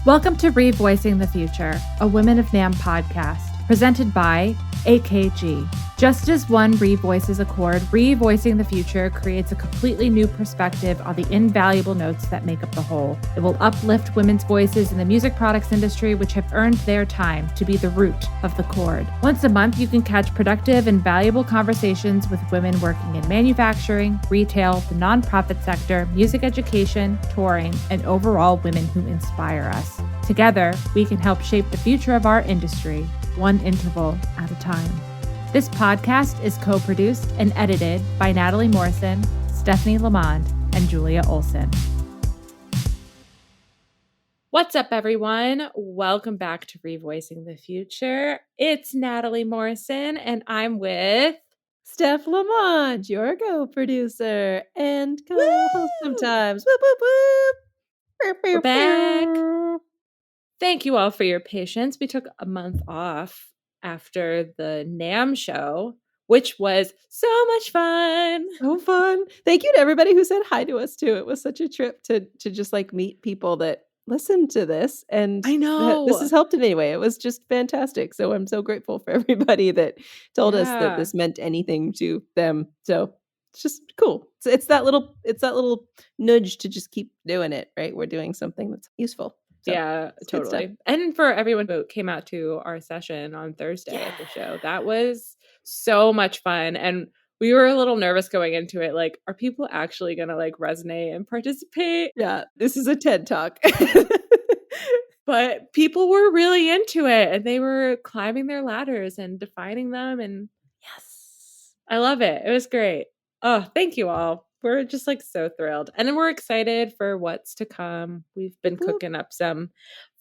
Welcome to ReVoicing the Future, a Women of NAMM podcast, presented by AKG. Just as one revoices a chord, ReVoicing the Future creates a completely new perspective on the invaluable notes that make up the whole. It will uplift women's voices in the music products industry, which have earned their time to be the root of the chord. Once a month, you can catch productive and valuable conversations with women working in manufacturing, retail, the nonprofit sector, music education, touring, and overall women who inspire us. Together, we can help shape the future of our industry, one interval at a time. This podcast is co-produced and edited by Natalie Morrison, Stephanie Lamond, and Julia Olsen. What's up, everyone? Welcome back to ReVoicing the Future. It's Natalie Morrison, and I'm with Steph Lamond, your co-producer and co-host sometimes. Whoop, whoop, whoop. We're back. Thank you all for your patience. We took a month off after the NAMM show, which was so much fun. So fun. Thank you to everybody who said hi to us too. It was such a trip to just like meet people that listen to this, and I know this has helped in any way. It was just fantastic. So I'm so grateful for everybody that told us that this meant anything to them. So it's just cool. So it's that little nudge to just keep doing it, right? We're doing something that's useful. So, yeah, totally. And for everyone who came out to our session on Thursday at the show, that was so much fun. And we were a little nervous going into it. Like, are people actually going to like resonate and participate? Yeah, this is a TED Talk. But people were really into it, and they were climbing their ladders and defining them. And yes, I love it. It was great. Oh, thank you all. We're just like so thrilled. And then we're excited for what's to come. We've been cooking up some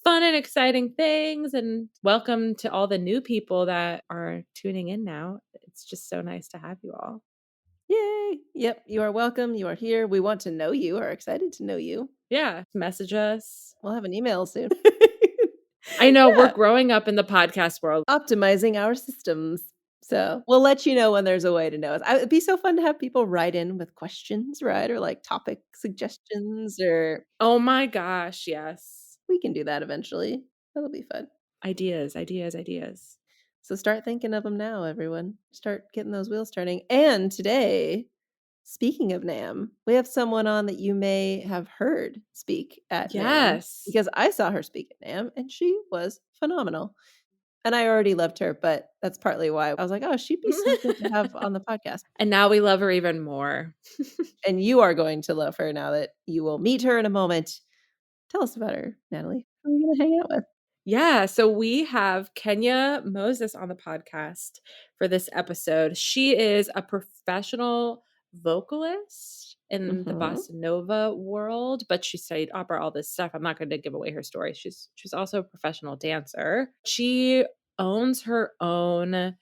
fun and exciting things. And welcome to all the new people that are tuning in now. It's just so nice to have you all. Yay. Yep. You are welcome. You are here. We want to know you, are excited to know you. Yeah. Message us. We'll have an email soon. I know. Yeah. We're growing up in the podcast world. Optimizing our systems. So we'll let you know when there's a way to know us. It'd be so fun to have people write in with questions, right? Or like topic suggestions or... Oh my gosh, yes. We can do that eventually. That'll be fun. Ideas. So start thinking of them now, everyone. Start getting those wheels turning. And today, speaking of NAMM, we have someone on that you may have heard speak at NAMM. Because I saw her speak at NAMM and she was phenomenal. And I already loved her, but that's partly why I was like, oh, she'd be so good to have on the podcast. And now we love her even more. And you are going to love her now that you will meet her in a moment. Tell us about her, Natalie. Who are we going to hang out with? Yeah, so we have Kenya Moses on the podcast for this episode. She is a professional vocalist in the bossa nova world, but she studied opera, all this stuff. I'm not going to give away her story. She's also a professional dancer. She owns her own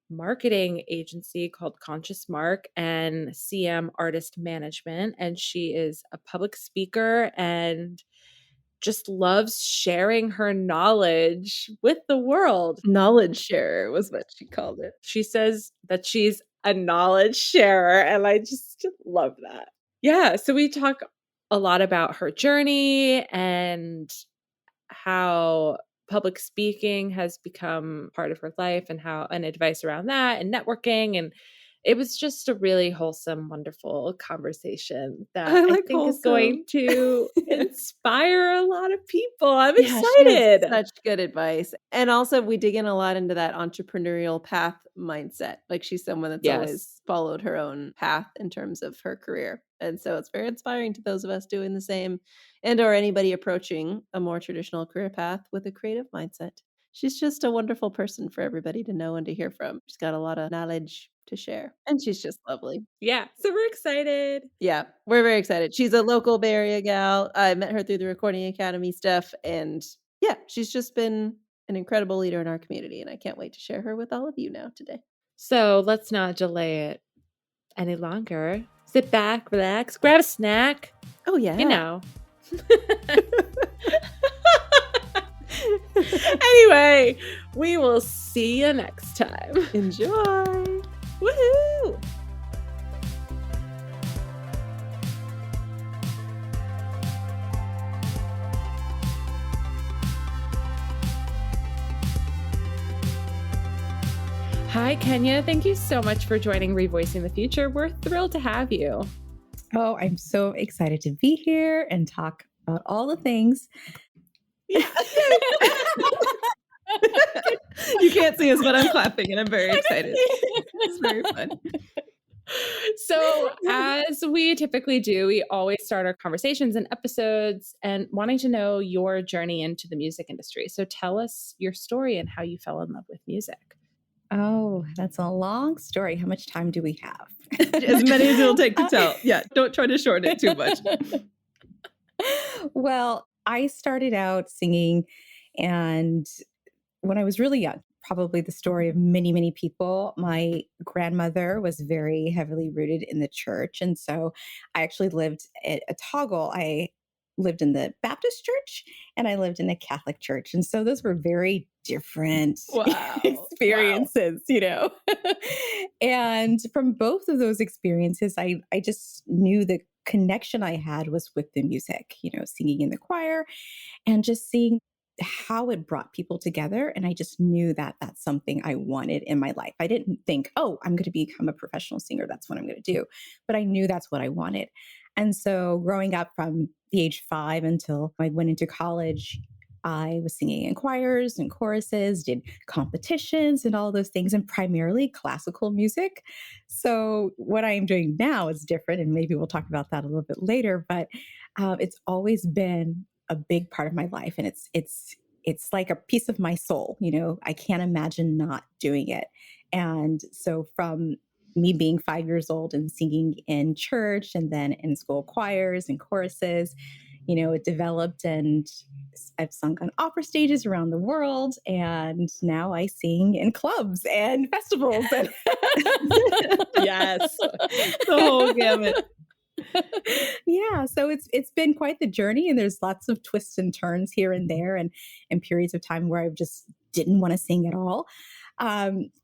marketing agency called ConsciousMark and CM Artist Management, and she is a public speaker and just loves sharing her knowledge with the world. Knowledge sharer was what she called it. She says that she's a knowledge sharer, and I just love that. Yeah, so we talk a lot about her journey and how public speaking has become part of her life and advice around that and networking. And it was just a really wholesome, wonderful conversation that I think is going to inspire a lot of people. I'm excited. Such good advice. And also we dig in a lot into that entrepreneurial path mindset. Like she's someone that's always followed her own path in terms of her career. And so it's very inspiring to those of us doing the same and or anybody approaching a more traditional career path with a creative mindset. She's just a wonderful person for everybody to know and to hear from. She's got a lot of knowledge to share. And she's just lovely. Yeah. So we're excited. Yeah, we're very excited. She's a local Bay Area gal. I met her through the Recording Academy stuff. And yeah, she's just been an incredible leader in our community. And I can't wait to share her with all of you now today. So let's not delay it any longer. Sit back, relax, grab a snack. Oh, yeah. You know. Anyway, we will see you next time. Enjoy. Woohoo! Hi, Kenya. Thank you so much for joining ReVoicing the Future. We're thrilled to have you. Oh, I'm so excited to be here and talk about all the things. You can't see us, but I'm clapping and I'm very excited. It's very fun. So, as we typically do, we always start our conversations and episodes and wanting to know your journey into the music industry. So tell us your story and how you fell in love with music. Oh, that's a long story. How much time do we have? As many as it'll take to tell. Yeah, don't try to shorten it too much. Well, I started out singing, and when I was really young, probably the story of many, many people, my grandmother was very heavily rooted in the church. And so I actually lived at a toggle. I lived in the Baptist church and I lived in a Catholic church. And so those were very different experiences, you know. And from both of those experiences, I just knew the connection I had was with the music, you know, singing in the choir and just seeing how it brought people together. And I just knew that that's something I wanted in my life. I didn't think, oh, I'm going to become a professional singer. That's what I'm going to do. But I knew that's what I wanted. And so growing up from the age 5 until I went into college, I was singing in choirs and choruses, did competitions and all those things, and primarily classical music. So what I am doing now is different, and maybe we'll talk about that a little bit later, but it's always been a big part of my life. And it's like a piece of my soul, you know. I can't imagine not doing it. And so from me being 5 years old and singing in church and then in school choirs and choruses, you know, it developed, and I've sung on opera stages around the world. And now I sing in clubs and festivals. And yes, the whole gamut. Yeah, so it's been quite the journey, and there's lots of twists and turns here and there, and periods of time where I just didn't want to sing at all.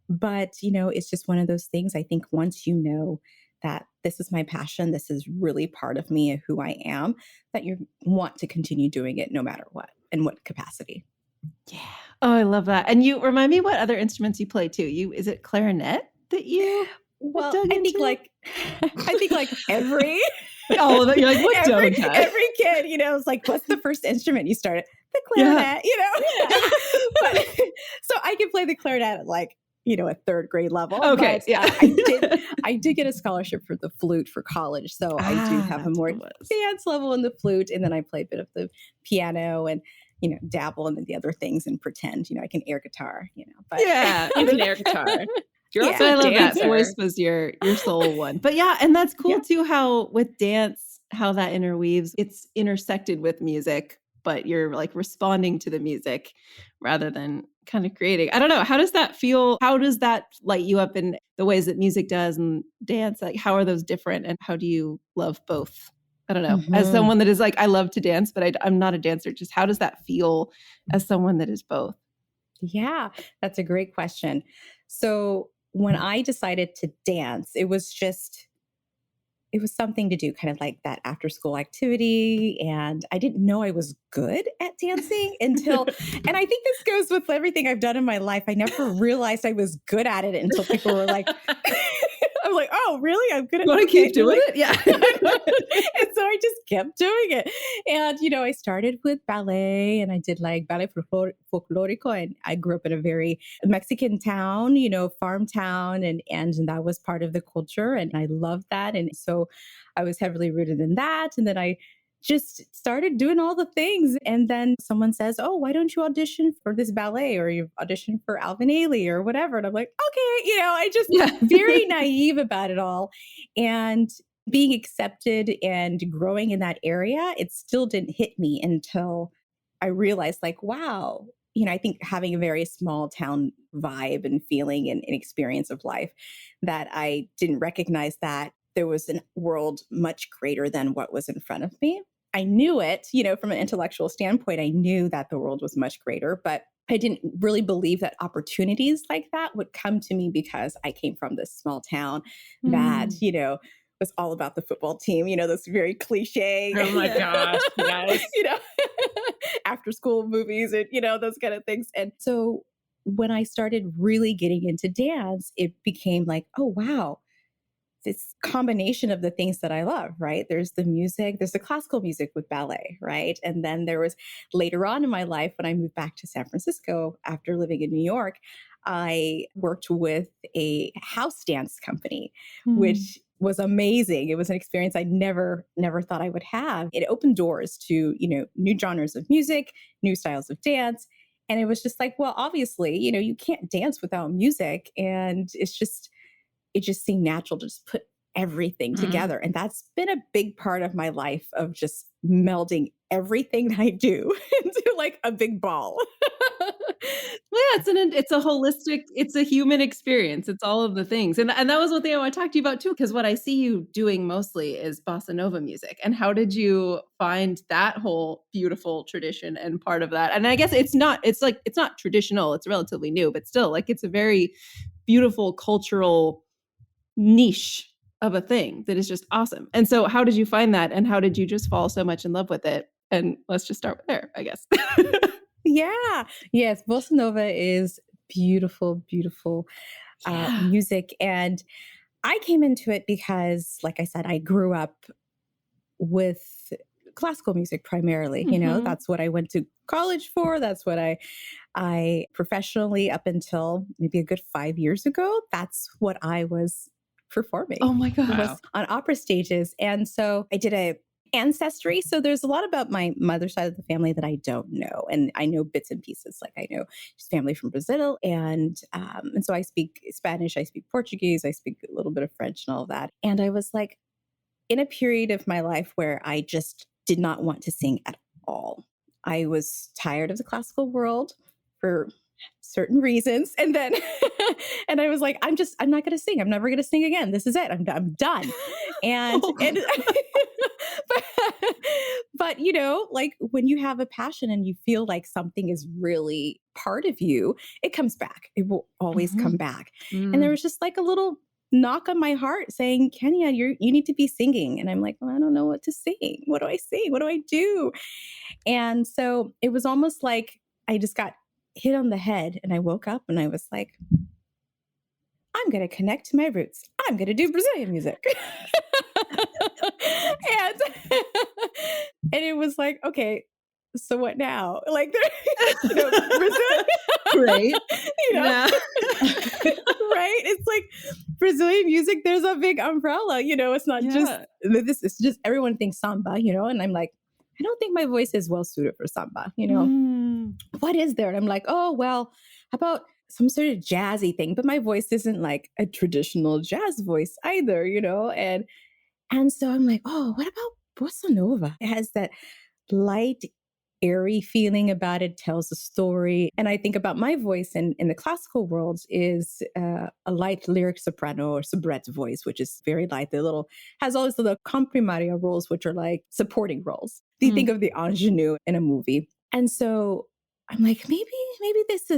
But you know, it's just one of those things. I think once you know that this is my passion, this is really part of me and who I am, that you want to continue doing it no matter what, in what capacity. Yeah. Oh, I love that. And you remind me what other instruments you play too. Is it clarinet that you? Well, I think like every all of it. You're like, what every kid, you know, is like, what's the first instrument you started? The clarinet, you know. Yeah. But, so I can play the clarinet at like, you know, a 3rd grade level. Okay, but, yeah. I did get a scholarship for the flute for college, so I do have a more advanced level in the flute, and then I play a bit of the piano and, you know, dabble in the other things and pretend, you know, I can air guitar, you know. But yeah, you can air guitar. You're also I love that voice was your soul one. But yeah, and that's cool too, how with dance, how that interweaves, it's intersected with music, but you're like responding to the music rather than kind of creating. I don't know. How does that feel? How does that light you up in the ways that music does and dance? Like, how are those different? And how do you love both? I don't know. Mm-hmm. As someone that is like, I love to dance, but I'm not a dancer. Just how does that feel as someone that is both? Yeah, that's a great question. So when I decided to dance, it was something to do, kind of like that after school activity. And I didn't know I was good at dancing until, and I think this goes with everything I've done in my life. I never realized I was good at it until people were like, I'm like, oh, really? I'm good at it. You want to keep doing it? Yeah. And so I just kept doing it. And, you know, I started with ballet, and I did like ballet folklorico. And I grew up in a very Mexican town, you know, farm town. And that was part of the culture. And I loved that. And so I was heavily rooted in that. And then I just started doing all the things. And then someone says, oh, why don't you audition for this ballet, or you audition for Alvin Ailey or whatever? And I'm like, okay, you know, I just very naive about it all. And being accepted and growing in that area, it still didn't hit me until I realized like, wow, you know, I think having a very small town vibe and feeling and experience of life, that I didn't recognize that there was a world much greater than what was in front of me. I knew it, you know, from an intellectual standpoint, I knew that the world was much greater, but I didn't really believe that opportunities like that would come to me because I came from this small town that, you know, was all about the football team, you know, those very cliche. Oh my gosh, yes. You know, after school movies and, you know, those kind of things. And so when I started really getting into dance, it became like, oh, wow, this combination of the things that I love, right? There's the music, there's the classical music with ballet, right? And then there was later on in my life, when I moved back to San Francisco after living in New York, I worked with a house dance company, which was amazing. It was an experience I never thought I would have. It opened doors to, new genres of music, new styles of dance. And it was just like, well, obviously, you can't dance without music. And it just seemed natural to just put everything together. And that's been a big part of my life, of just melding everything that I do into like a big ball. Yeah, it's a holistic, it's a human experience. It's all of the things. And that was one thing I want to talk to you about too, because what I see you doing mostly is bossa nova music. And how did you find that whole beautiful tradition and part of that? And I guess it's not traditional, it's relatively new, but still like it's a very beautiful cultural niche of a thing that is just awesome. And so how did you find that? And how did you just fall so much in love with it? And let's just start there, I guess. Yeah. Yes. Bossa Nova is beautiful, beautiful music. And I came into it because, like I said, I grew up with classical music primarily. That's what I went to college for. That's what I professionally, up until maybe a good 5 years ago, that's what I was performing. Oh my God. Was on opera stages. And so I did a ancestry. So there's a lot about my mother's side of the family that I don't know. And I know bits and pieces. Like I know she's family from Brazil. And so I speak Spanish, I speak Portuguese, I speak a little bit of French and all of that. And I was like in a period of my life where I just did not want to sing at all. I was tired of the classical world for certain reasons. And then, and I was like, I'm not going to sing. I'm never going to sing again. This is it. I'm done. And, but like when you have a passion and you feel like something is really part of you, it comes back. It will always come back. And there was just like a little knock on my heart saying, Kenya, you need to be singing. And I'm like, well, I don't know what to sing. What do I sing? What do I do? And so it was almost like I just got hit on the head, and I woke up and I was like, I'm going to connect to my roots. I'm going to do Brazilian music. and it was like, okay, so what now? Like, Brazil, right? Yeah. Right? It's like Brazilian music, there's a big umbrella, it's not just this, it's just everyone thinks samba, and I'm like, I don't think my voice is well suited for samba, What is there? And I'm like, oh, well, how about some sort of jazzy thing? But my voice isn't like a traditional jazz voice either, And so I'm like, oh, what about bossa nova? It has that light, airy feeling about it, tells a story. And I think about my voice in the classical world is a light lyric soprano or soubrette voice, which is very light. Has all these little comprimaria roles, which are like supporting roles. Do you think of the ingenue in a movie? And so I'm like, maybe this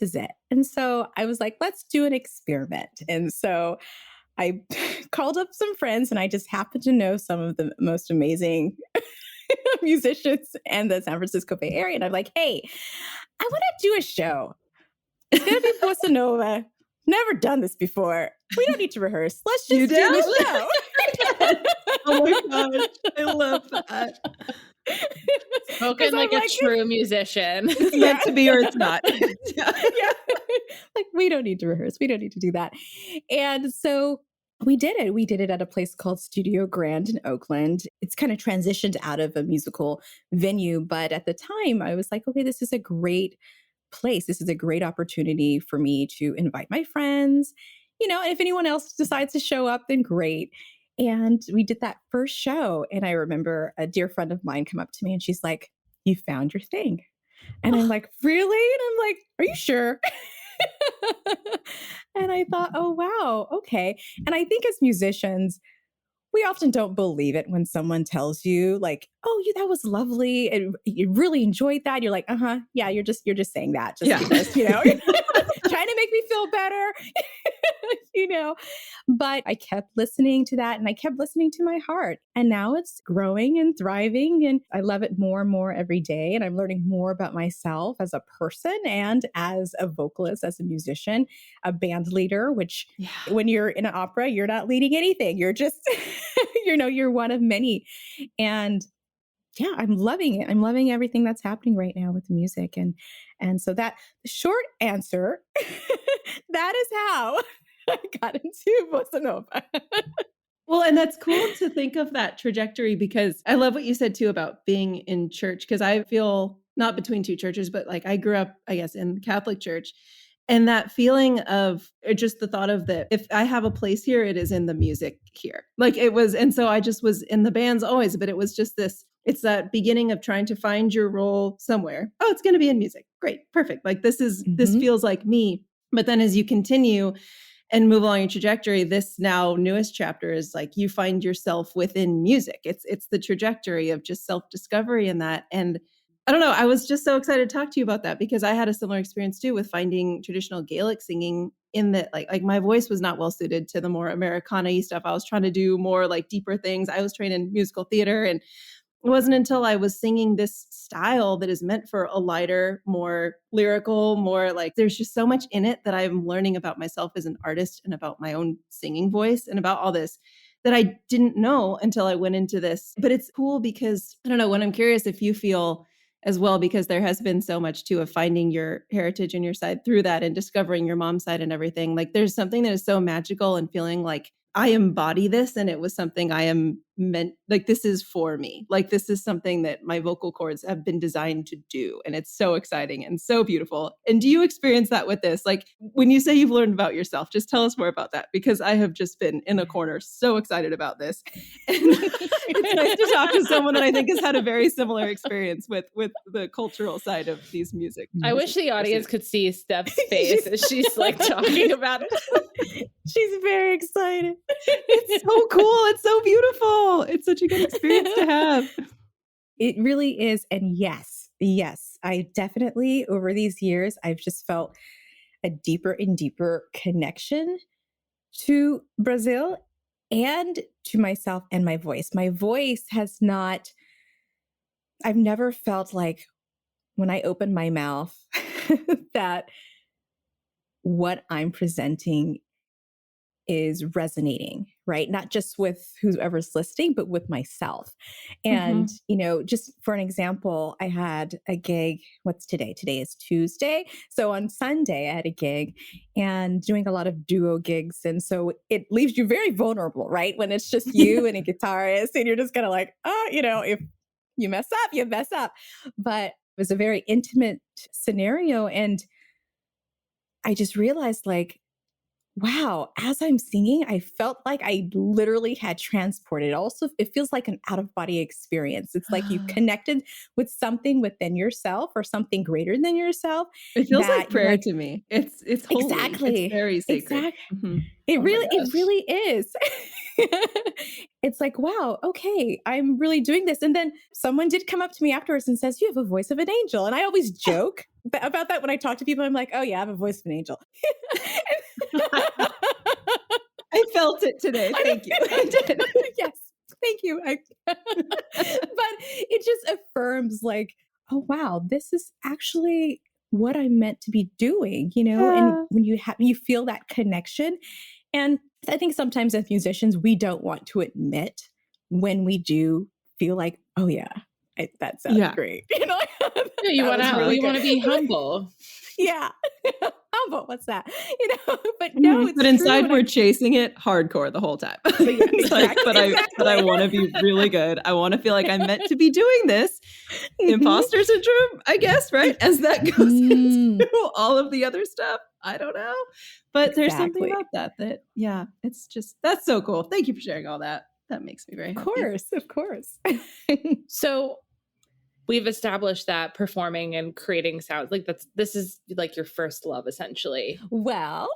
is it. And so I was like, let's do an experiment. And so I called up some friends, and I just happened to know some of the most amazing musicians in the San Francisco Bay Area. And I'm like, hey, I want to do a show. It's going to be bossa nova. Never done this before. We don't need to rehearse. Let's just do the show. Oh my gosh. I love that. Spoken like a true musician. It's meant to be or it's not. Yeah. Like, we don't need to rehearse. We don't need to do that. And so we did it. We did it at a place called Studio Grand in Oakland. It's kind of transitioned out of a musical venue. But at the time, I was like, okay, this is a great place. This is a great opportunity for me to invite my friends. And if anyone else decides to show up, then great. And we did that first show. And I remember a dear friend of mine come up to me and she's like, you found your thing. And I'm like, really? And I'm like, are you sure? And I thought, oh, wow. Okay. And I think as musicians, we often don't believe it when someone tells you like, oh, that was lovely. And you really enjoyed that. You're like, yeah, you're just saying that. Just because, trying to make me feel better, but I kept listening to that and I kept listening to my heart. And now it's growing and thriving. And I love it more and more every day. And I'm learning more about myself as a person and as a vocalist, as a musician, a band leader, which when you're in an opera, you're not leading anything. You're just, you're one of many. And yeah, I'm loving it. I'm loving everything that's happening right now with the music. And so that short answer, that is how I got into bossa nova. Well, and that's cool to think of that trajectory, because I love what you said too about being in church, because I feel not between two churches, but like I grew up, I guess, in Catholic church. And that feeling of just the thought of that, if I have a place here, it is in the music here. Like it was. And so I just was in the bands always, but it was just this, it's that beginning of trying to find your role somewhere. Oh, it's going to be in music. Great. Perfect. Like this feels like me. But then as you continue and move along your trajectory, this now newest chapter is like you find yourself within music. It's the trajectory of just self-discovery in that. And I don't know, I was just so excited to talk to you about that, because I had a similar experience too with finding traditional Gaelic singing, in that like my voice was not well suited to the more Americana-y stuff. I was trying to do more like deeper things. I was trained in musical theater, and it wasn't until I was singing this style that is meant for a lighter, more lyrical, more like there's just so much in it that I'm learning about myself as an artist and about my own singing voice and about all this that I didn't know until I went into this. But it's cool because, I don't know, when I'm curious if you feel as well, because there has been so much too of finding your heritage and your side through that and discovering your mom's side and everything. Like there's something that is so magical and feeling like I embody this, and it was something I am meant, like this is for me. Like this is something that my vocal cords have been designed to do. And it's so exciting and so beautiful. And do you experience that with this? Like when you say you've learned about yourself, just tell us more about that, because I have just been in a corner so excited about this. And it's nice to talk to someone that I think has had a very similar experience with the cultural side of these music. I wish the audience could see Steph's face as she's like talking about it. She's very excited. It's so cool. It's so beautiful. It's such a good experience to have. It really is. And yes, I definitely, over these years, I've just felt a deeper and deeper connection to Brazil and to myself and my voice. My voice has not, I've never felt like when I open my mouth that what I'm presenting is resonating, right? Not just with whoever's listening, but with myself. And, just for an example, I had a gig. What's today? Today is Tuesday. So on Sunday, I had a gig and doing a lot of duo gigs. And so it leaves you very vulnerable, right? When it's just you and a guitarist and you're just kind of like, if you mess up, you mess up. But it was a very intimate scenario. And I just realized like, wow, as I'm singing, I felt like I literally had transported. Also, it feels like an out-of-body experience. It's like you connected with something within yourself or something greater than yourself. It feels like prayer to me. It's holy. Exactly. It's very sacred. Exactly. Mm-hmm. It really is. It's like, wow, okay, I'm really doing this. And then someone did come up to me afterwards and says, you have a voice of an angel. And I always joke about that when I talk to people. I'm like, oh yeah, I have a voice of an angel. I felt it today. Thank you. I did. Yes. Thank you. But it just affirms like, oh, wow, this is actually what I'm meant to be doing, and when you feel that connection. And I think sometimes as musicians, we don't want to admit when we do feel like, oh yeah, that sounds great. You want to be humble. Yeah. Humble. What's that? But no, it's but inside true. we're chasing it hardcore the whole time. But I want to be really good. I want to feel like I'm meant to be doing this. Imposter syndrome, I guess, right? As that goes into all of the other stuff. I don't know. But there's something about that, it's just, that's so cool. Thank you for sharing all that. That makes me very happy. Of course. So we've established that performing and creating sounds, like this is like your first love, essentially. Well,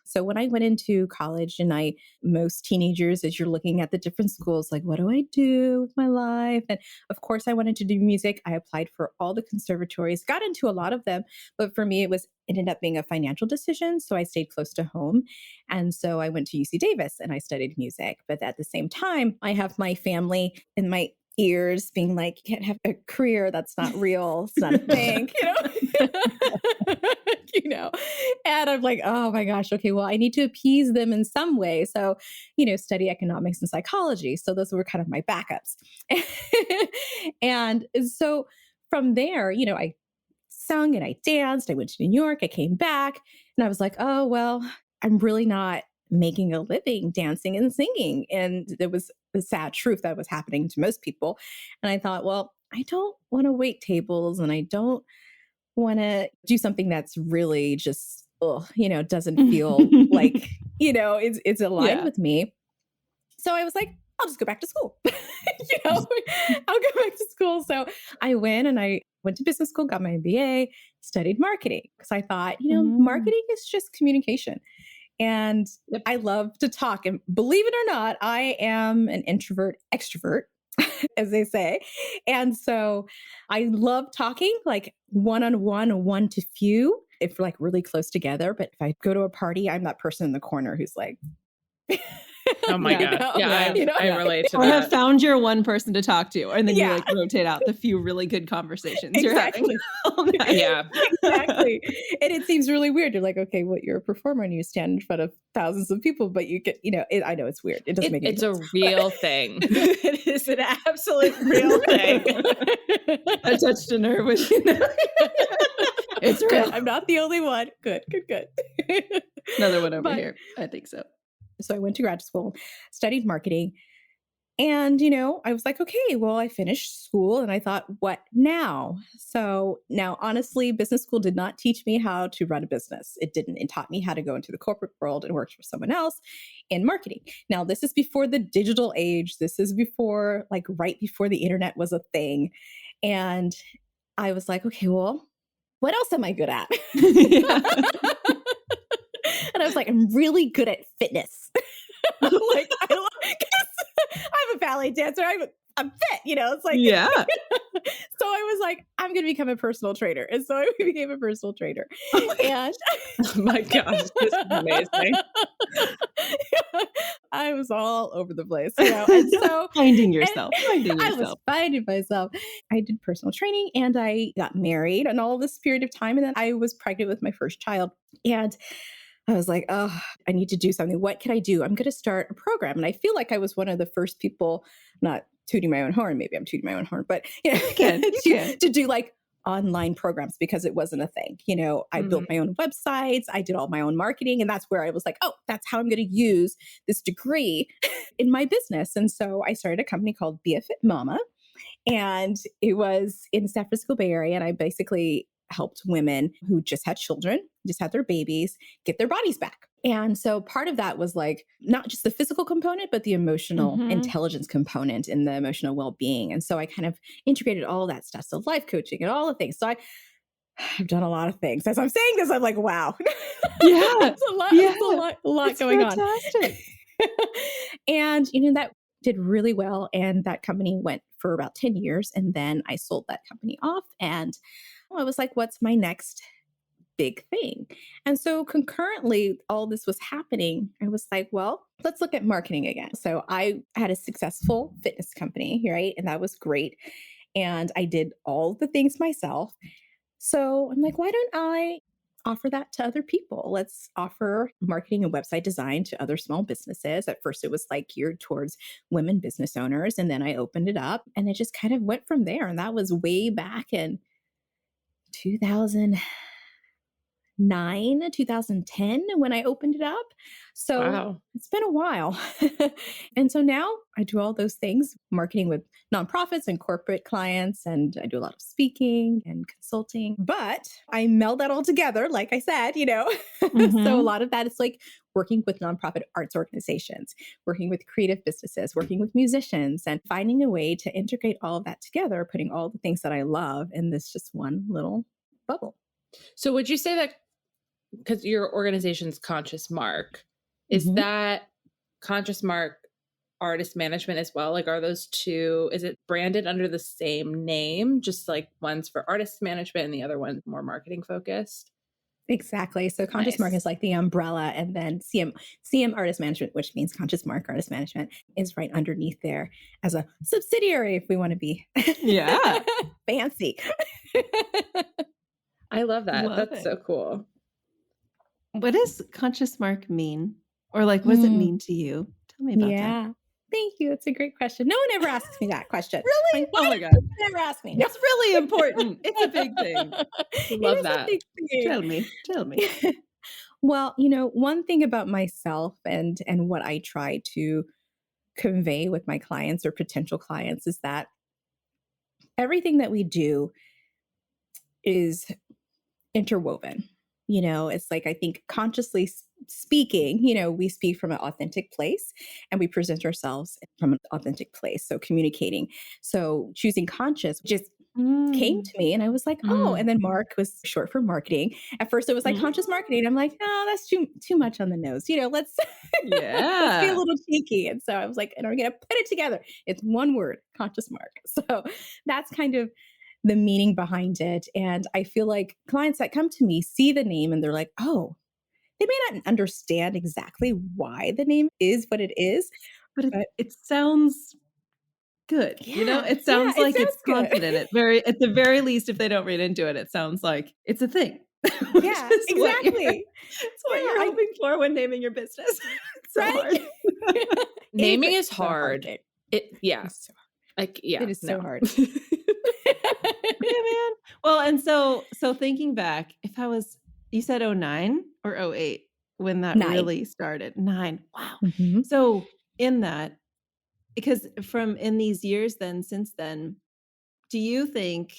So when I went into college, and most teenagers, as you're looking at the different schools, like, what do I do with my life? And of course, I wanted to do music. I applied for all the conservatories, got into a lot of them. But for me, ended up being a financial decision. So I stayed close to home. And so I went to UC Davis and I studied music. But at the same time, I have my family in my ears being like, you can't have a career that's not real. It's not a thing, and I'm like, oh my gosh, okay, well, I need to appease them in some way. So, study economics and psychology. So those were kind of my backups. And so from there, I sung and I danced. I went to New York. I came back and I was like, oh, well, I'm really not making a living dancing and singing. And there was the sad truth that was happening to most people. And I thought, well, I don't want to wait tables and I don't want to do something that's really just, doesn't feel like, it's aligned with me. So I was like, I'll just go back to school. I'll go back to school. So I went to business school, got my MBA, studied marketing because I thought, marketing is just communication. And I love to talk. And believe it or not, I am an introvert extrovert, as they say. And so I love talking like one-on-one, one to few, if we're like really close together. But if I go to a party, I'm that person in the corner who's like, oh my God. Yeah, I relate to that. Or have found your one person to talk to. And then you like rotate out the few really good conversations you're having. Yeah. Exactly. And it seems really weird. You're like, okay, well, you're a performer and you stand in front of thousands of people, but you get, I know it's weird. It doesn't make any sense. It's a real thing. It is an absolute real thing. I touched a nerve with you. It's real. I'm not the only one. Good. Another one over here. I think so. So I went to grad school, studied marketing. And, I was like, okay, well, I finished school and I thought, what now? So now, honestly, business school did not teach me how to run a business. It didn't. It taught me how to go into the corporate world and work for someone else in marketing. Now, this is before the digital age. This is before, right before the internet was a thing. And I was like, okay, well, what else am I good at? And I was like, I'm really good at fitness. I'm a ballet dancer. I'm fit, it's like, yeah. So I was like, I'm going to become a personal trainer. And so I became a personal trainer. And oh my gosh, this is amazing. I was all over the place, and so finding yourself. I was finding myself. I did personal training and I got married and all this period of time. And then I was pregnant with my first child. And I was like, oh, I need to do something. What can I do? I'm going to start a program. And I feel like I was one of the first people, not tooting my own horn, maybe I'm tooting my own horn, but to do like online programs because it wasn't a thing. I built my own websites. I did all my own marketing. And that's where I was like, oh, that's how I'm going to use this degree in my business. And so I started a company called Be a Fit Mama. And it was in the San Francisco Bay Area. And I basically helped women who just had children, just had their babies, get their bodies back. And so part of that was like not just the physical component, but the emotional intelligence component and the emotional well-being. And so I kind of integrated all that stuff. So life coaching and all the things. So I've done a lot of things. As I'm saying this, I'm like, wow. Yeah. It's a lot it's going fantastic. on. And, that did really well. And that company went for about 10 years. And then I sold that company off. And I was like, what's my next big thing? And so concurrently, all this was happening. I was like, well, let's look at marketing again. So I had a successful fitness company, right? And that was great. And I did all the things myself. So I'm like, why don't I offer that to other people? Let's offer marketing and website design to other small businesses. At first, it was like geared towards women business owners. And then I opened it up and it just kind of went from there. And that was way back in 2009, 2010 when I opened it up. So It's been a while. And so now I do all those things, marketing with nonprofits and corporate clients, and I do a lot of speaking and consulting, but I meld that all together, like I said, So a lot of that is like working with nonprofit arts organizations, working with creative businesses, working with musicians, and finding a way to integrate all of that together, putting all the things that I love in this just one little bubble. So would you say that because your organization's ConsciousMark, is that ConsciousMark artist management as well? Like, are those two, is it branded under the same name, just like one's for artist management and the other one's more marketing focused? Exactly. So ConsciousMark is like the umbrella, and then CM Artist Management, which means ConsciousMark Artist Management, is right underneath there as a subsidiary, if we want to be fancy. I love that. That's so cool. What does ConsciousMark mean? Or like, what does it mean to you? Tell me about that. Thank you. It's a great question. No one ever asks me that question. Really? Like, oh my God. Never ask me. It's really important. It's a big thing. Love that. Tell me. Well, one thing about myself and what I try to convey with my clients or potential clients is that everything that we do is interwoven. It's like, I think consciously speaking, we speak from an authentic place and we present ourselves from an authentic place. So communicating. So choosing conscious just came to me and I was like, oh, and then Mark was short for marketing. At first it was like conscious marketing. I'm like, no, that's too much on the nose. Let's, let's be a little cheeky. And so I was like, and I'm going to put it together. It's one word, ConsciousMark. So that's kind of the meaning behind it. And I feel like clients that come to me see the name and they're like, oh, they may not understand exactly why the name is what it is, but it sounds good. It sounds like it's confident. At the very least, if they don't read into it, it sounds like it's a thing. Yeah, exactly. It's what you're hoping for when naming your business. It's so hard. Naming is hard. It is so hard. Yeah, man. Well, and so thinking back, you said 2009 or 2008 when that really started? 2009. Wow. Mm-hmm. So in that, because in these years since then, do you think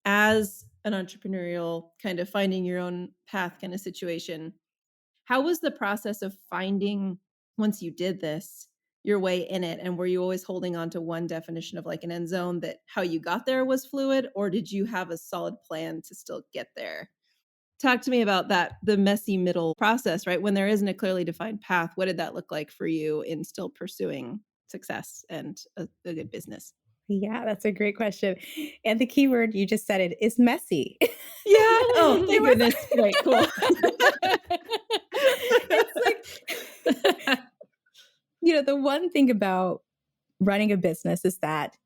as an entrepreneurial kind of finding your own path kind of situation, how was the process of finding, once you did this, your way in it? And were you always holding on to one definition of like an end zone, that how you got there was fluid, or did you have a solid plan to still get there? Talk to me about that, the messy middle process, right? When there isn't a clearly defined path, what did that look like for you in still pursuing success and a good business? Yeah, that's a great question. And the key word, you just said it, is messy. Yeah. Oh, thank goodness. Right, cool. It's like, the one thing about running a business is that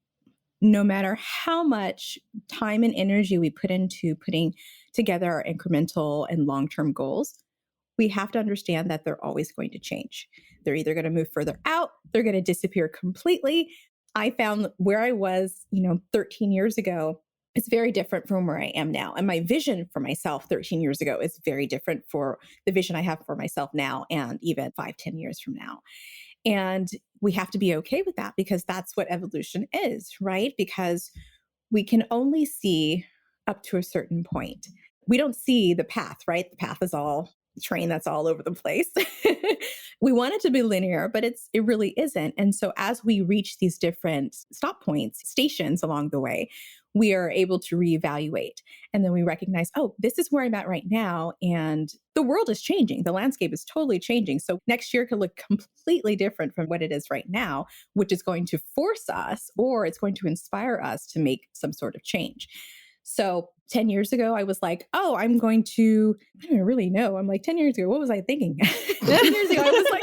no matter how much time and energy we put into putting together our incremental and long-term goals, we have to understand that they're always going to change. They're either going to move further out, they're going to disappear completely. I found where I was, 13 years ago is very different from where I am now. And my vision for myself 13 years ago is very different for the vision I have for myself now and even 5-10 years from now. And we have to be okay with that, because that's what evolution is, right? Because we can only see up to a certain point. We don't see the path, right? The path is all train that's all over the place. We want it to be linear, but it really isn't. And so as we reach these different stop points, stations along the way, we are able to reevaluate. And then we recognize, oh, this is where I'm at right now. And the world is changing. The landscape is totally changing. So next year could look completely different from what it is right now, which is going to force us, or it's going to inspire us to make some sort of change. So 10 years ago, I was like, oh, I don't really know. I'm like, 10 years ago, what was I thinking? 10 years ago, I was like,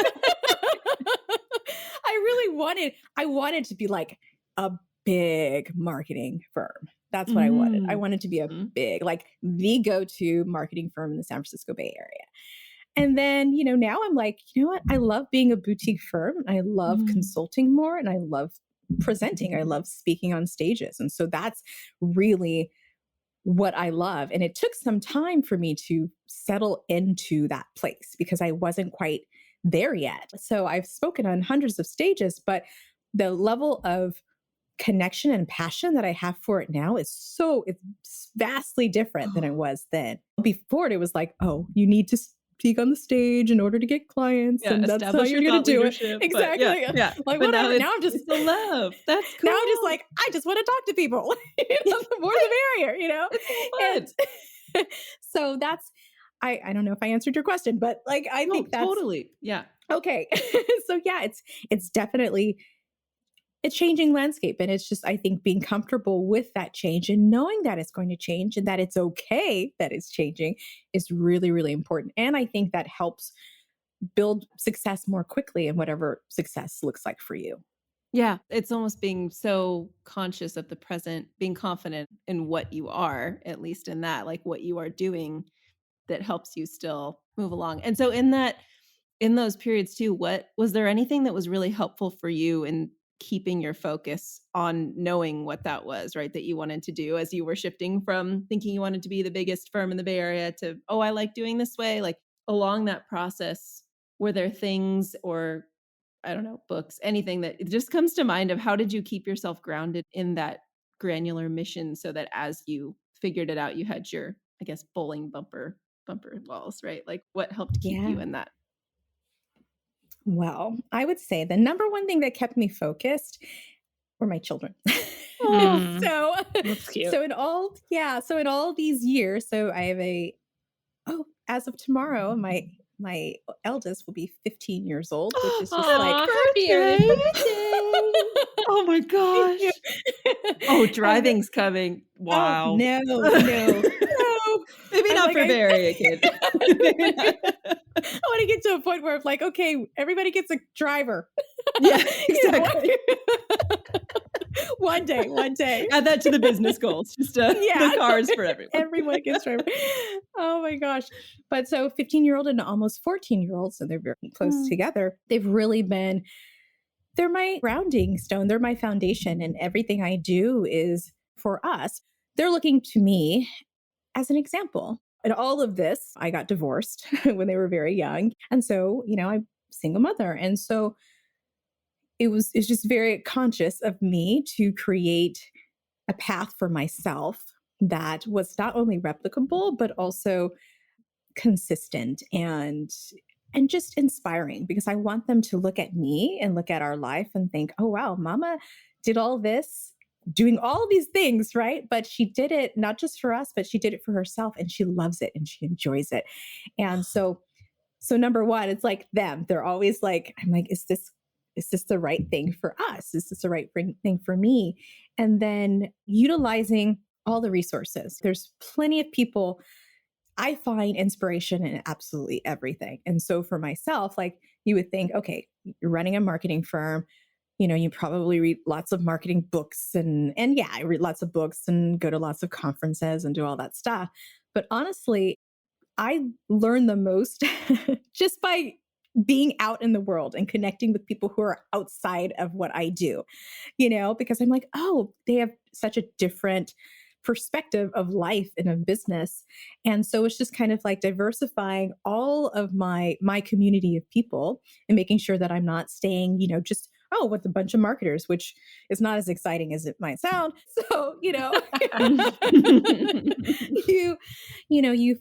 I wanted to be like a big marketing firm. That's what I wanted. I wanted to be a big, like the go-to marketing firm in the San Francisco Bay Area. And then, now I'm like, you know what? I love being a boutique firm. I love consulting more, and I love presenting. I love speaking on stages. And so that's really what I love. And it took some time for me to settle into that place because I wasn't quite there yet. So I've spoken on hundreds of stages, but the level of connection and passion that I have for it now is it's vastly different than it was then. Before it was like, oh, you need to speak on the stage in order to get clients, and that's how you're going to do it. Exactly. Yeah. Like, but whatever. Now I'm just the love. That's cool. Now I'm just like, I just want to talk to people. The more the merrier, It's fun. And so I don't know if I answered your question, but like, I think that's totally. Yeah. Okay. So yeah, it's definitely a changing landscape. And it's just, I think, being comfortable with that change and knowing that it's going to change and that it's okay that it's changing is really, really important. And I think that helps build success more quickly in whatever success looks like for you. Yeah. It's almost being so conscious of the present, being confident in what you are, at least in that, like what you are doing that helps you still move along. And so in those periods too, was there anything that was really helpful for you in keeping your focus on knowing what that was, right? That you wanted to do as you were shifting from thinking you wanted to be the biggest firm in the Bay Area to, oh, I like doing this way. Like along that process, were there things or I don't know, books, anything that it just comes to mind of how did you keep yourself grounded in that granular mission so that as you figured it out, you had your, I guess, bowling bumper walls, right? Like what helped keep you in that? Well, I would say the number one thing that kept me focused were my children. So that's cute. So in all these years, so I have as of tomorrow, my eldest will be 15 years old, which is just like happy birthday. Oh my gosh. Oh, driving's coming. Wow. Oh, no. Maybe I'm not like, for Barry, kid. I want to get to a point where it's like, okay, everybody gets a driver. Yeah, exactly. One day. Add that to the business goals. Just the cars for everyone. Everyone gets driver. Oh my gosh. But so 15-year-old and almost 14-year-old, so they're very close together. They've really they're my grounding stone. They're my foundation. And everything I do is for us. They're looking to me as an example. And all of this, I got divorced when they were very young. And so, I'm a single mother. And so it's just very conscious of me to create a path for myself that was not only replicable, but also consistent and just inspiring, because I want them to look at me and look at our life and think, oh, wow, mama did all this, doing all these things, right? But she did it not just for us, but she did it for herself, and she loves it and she enjoys it. And so number one, it's like them. They're always like, I'm like, is this the right thing for us? Is this the right thing for me? And then utilizing all the resources. There's plenty of people. I find inspiration in absolutely everything. And so for myself, like you would think, okay, you're running a marketing firm, you probably read lots of marketing books and yeah, I read lots of books and go to lots of conferences and do all that stuff. But honestly, I learn the most just by being out in the world and connecting with people who are outside of what I do, because I'm like, oh, they have such a different perspective of life and of business. And so it's just kind of like diversifying all of my community of people and making sure that I'm not staying, just, with a bunch of marketers, which is not as exciting as it might sound. So, you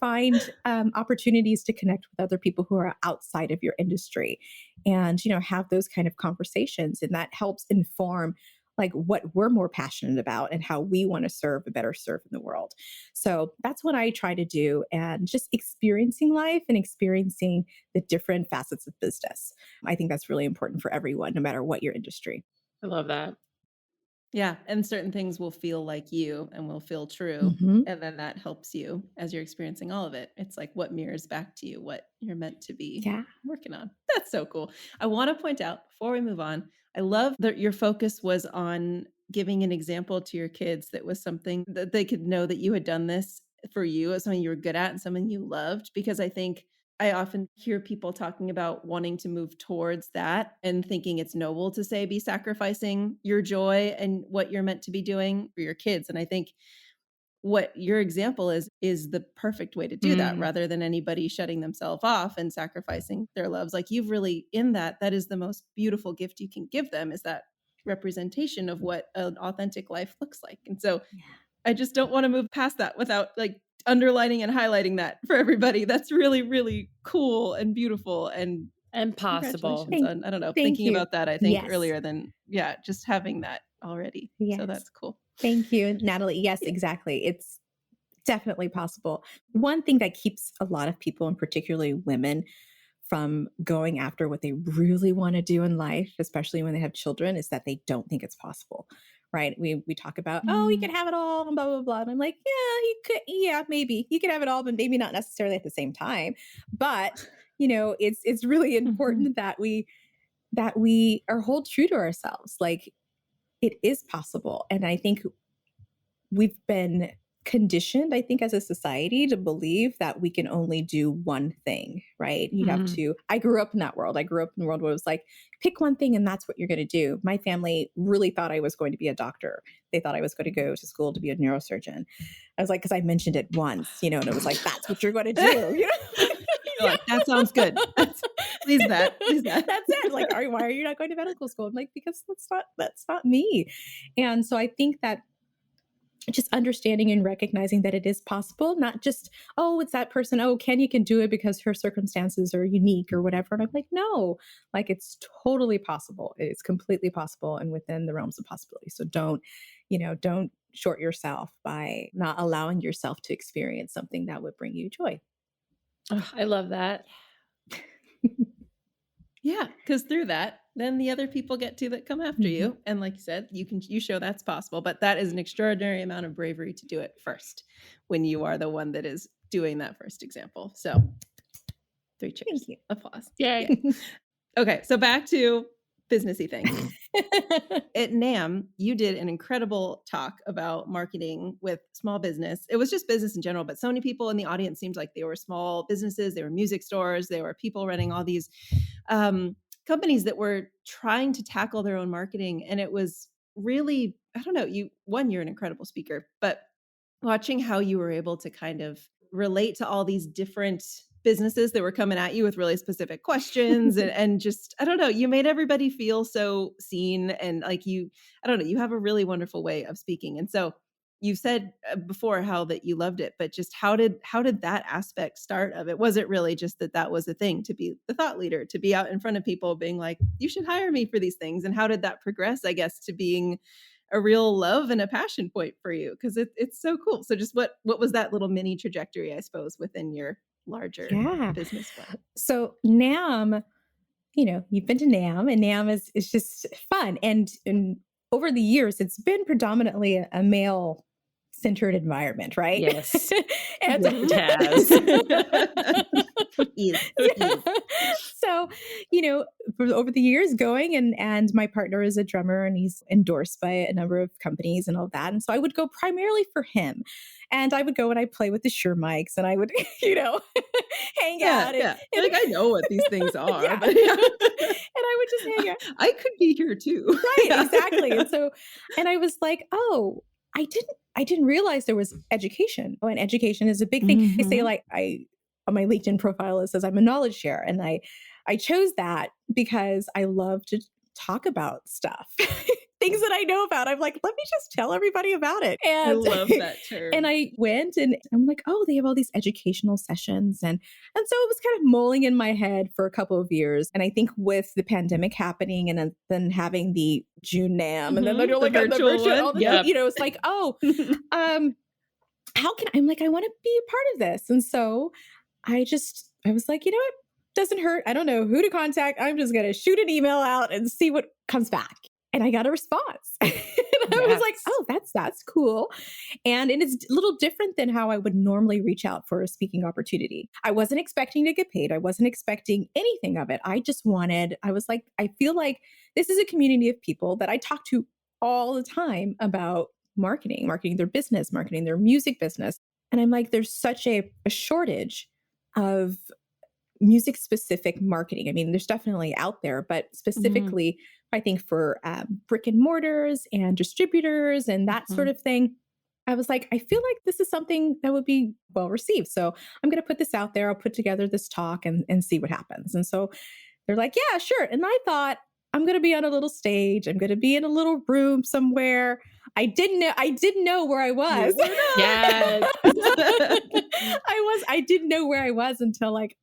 find opportunities to connect with other people who are outside of your industry and, have those kind of conversations. And that helps inform like what we're more passionate about and how we want to better serve in the world. So that's what I try to do, and just experiencing life and experiencing the different facets of business. I think that's really important for everyone, no matter what your industry. I love that. Yeah. And certain things will feel like you and will feel true. Mm-hmm. And then that helps you as you're experiencing all of it. It's like what mirrors back to you, what you're meant to be working on. That's so cool. I want to point out before we move on, I love that your focus was on giving an example to your kids that was something that they could know that you had done this for you as something you were good at and something you loved, because I think I often hear people talking about wanting to move towards that and thinking it's noble to say, be sacrificing your joy and what you're meant to be doing for your kids. And I think what your example is the perfect way to do that, rather than anybody shutting themselves off and sacrificing their loves. Like you've really, in that is the most beautiful gift you can give them, is that representation of what an authentic life looks like. And so I just don't want to move past that without like underlining and highlighting that for everybody. That's really, really cool and beautiful and possible. I don't know, thinking about that, I think earlier than, just having that already. So that's cool. Thank you, Natalie. Yes, exactly. definitely possible. One thing that keeps a lot of people, and particularly women, from going after what they really want to do in life, especially when they have children, is that they don't think it's possible, right? We talk about, oh, you can have it all and blah, blah, blah. And I'm like, yeah, maybe you can have it all, but maybe not necessarily at the same time. But, it's really important that we hold true to ourselves. Like, it is possible. And I think we've been conditioned, I think, as a society to believe that we can only do one thing, right? You have to, I grew up in that world. I grew up in a world where it was like, pick one thing and that's what you're going to do. My family really thought I was going to be a doctor. They thought I was going to go to school to be a neurosurgeon. I was like, because I mentioned it once, and it was like, that's what you're going to do. Like, that sounds good. Please that. That's it. Like, why are you not going to medical school? I'm like, because that's not me. And so I think that just understanding and recognizing that it is possible, not just, oh, it's that person. Oh, Kenya can do it because her circumstances are unique or whatever. And I'm like, no, like, it's totally possible. It's completely possible and within the realms of possibility. So don't short yourself by not allowing yourself to experience something that would bring you joy. Oh, I love that. Yeah, because through that, then the other people get to that come after you. And like you said, you show that's possible, but that is an extraordinary amount of bravery to do it first when you are the one that is doing that first example. So 3 cheers. Thank you. Applause. Yay. Yeah. Okay, so back to businessy things. At NAMM, you did an incredible talk about marketing with small business. It was just business in general, but so many people in the audience seemed like they were small businesses. They were music stores. They were people running all these companies that were trying to tackle their own marketing. And it was really, I don't know, you're an incredible speaker, but watching how you were able to kind of relate to all these different businesses that were coming at you with really specific questions and just, I don't know, you made everybody feel so seen. And like you have a really wonderful way of speaking. And so you said before how that you loved it, but just how did that aspect start of it? Was it really just that was a thing to be the thought leader, to be out in front of people being like, you should hire me for these things? And how did that progress, I guess, to being a real love and a passion point for you? Because it's so cool. So just what was that little mini trajectory, I suppose, within your larger business plan? So NAMM, you've been to NAMM, and NAMM is just fun. And over the years, it's been predominantly a male centered environment, right? Yes. And it has. So, over the years going and my partner is a drummer and he's endorsed by a number of companies and all that. And so I would go primarily for him. And I would go and I'd play with the Shure mics and I would, hang out. And like, I know what these things are. Yeah. But And I would just hang out. I could be here too. Right, exactly. And I was like, oh, I didn't realize there was education. Oh, and education is a big thing. I say, like, on my LinkedIn profile, it says I'm a knowledge share. And I chose that because I love to talk about stuff, things that I know about. I'm like, let me just tell everybody about it. And I love that term. And I went and I'm like, oh, they have all these educational sessions. And so it was kind of mulling in my head for a couple of years. And I think with the pandemic happening and then having the June NAMM and then like, the virtual it's like, oh, how can I'm like, I want to be a part of this. And so I was like, you know what? Doesn't hurt. I don't know who to contact. I'm just going to shoot an email out and see what comes back. And I got a response. And I was like, oh, that's cool. And it's a little different than how I would normally reach out for a speaking opportunity. I wasn't expecting to get paid. I wasn't expecting anything of it. I was like, I feel like this is a community of people that I talk to all the time about marketing their business, marketing their music business. And I'm like, there's such a shortage of music specific marketing. I mean, there's definitely out there, but specifically, I think for brick and mortars and distributors and that sort of thing, I was like, I feel like this is something that would be well received. So I'm going to put this out there. I'll put together this talk and see what happens. And so they're like, yeah, sure. And I thought, I'm going to be on a little stage. I'm going to be in a little room somewhere. I didn't know where I was. Yes. I didn't know where I was until like,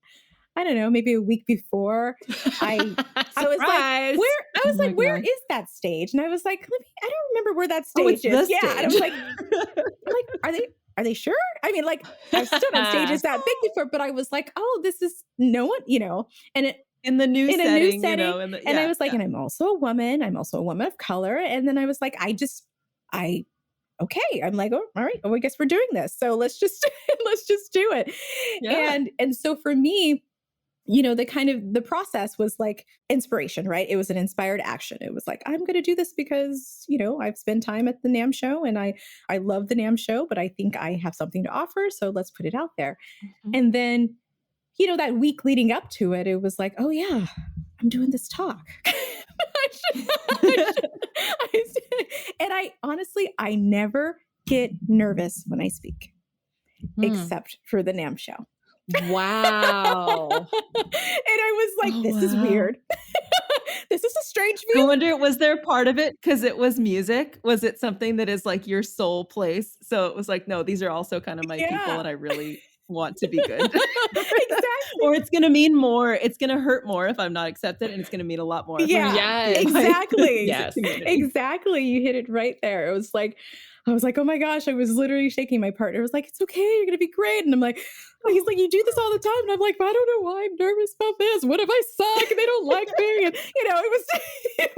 I don't know, maybe a week before. I was like, where is that stage? And I was like, I don't remember where that stage is. Yeah. And I was like, are are they sure? I mean, like I've stood on stages that big before, but I was like, oh, this is no one, and it, in a new setting, and I was like, and I'm also a woman of color. And then I was like, okay. I'm like, oh, all right. Oh, I guess we're doing this. So let's just do it. Yeah. And so for me, the process was like inspiration, right? It was an inspired action. It was like, I'm going to do this because, I've spent time at the NAMM show and I love the NAMM show, but I think I have something to offer. So let's put it out there. Mm-hmm. And then, that week leading up to it, it was like, oh yeah, I'm doing this talk. And I honestly, I never get nervous when I speak, except for the NAMM show. Wow. And I was like, this is weird. This is a strange feeling. I wonder, was there part of it because it was music? Was it something that is like your soul place? So it was like, no, these are also kind of my people and I really want to be good. Exactly. Or it's going to mean more. It's going to hurt more if I'm not accepted, and it's going to mean a lot more. Yeah, yes. Exactly. Yes. Exactly. You hit it right there. It was like, I was like, oh my gosh, I was literally shaking. My partner was like, it's okay, you're going to be great. And I'm like, he's like, you do this all the time. And I'm like, I don't know why I'm nervous about this. What if I suck and they don't like me? And, it was, and